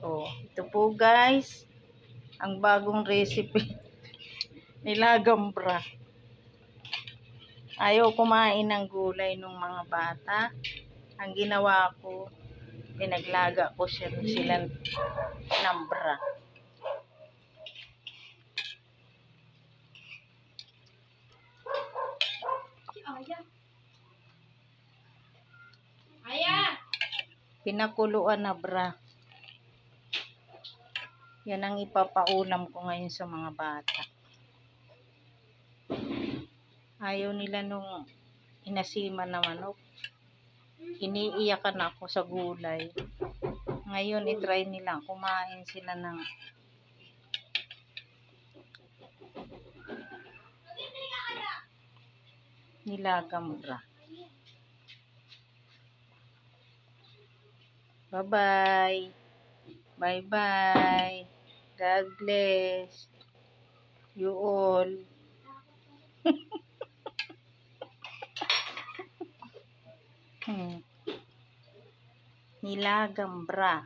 Oh, ito po guys, ang bagong recipe nilagang bra. Ayaw kumain ng gulay ng mga bata. Ang ginawa ko, pinaglaga ko sila ng bra. Pinakuluan na bra. Yan ang ipapaulam ko ngayon sa mga bata. Ayaw nila nung inasiman na manok. Iniiyakan ako sa gulay. Ngayon, itry nila. Kumain sila ng nilagang bra. Bye-bye. Bye-bye. God bless you all. Nilagang bra.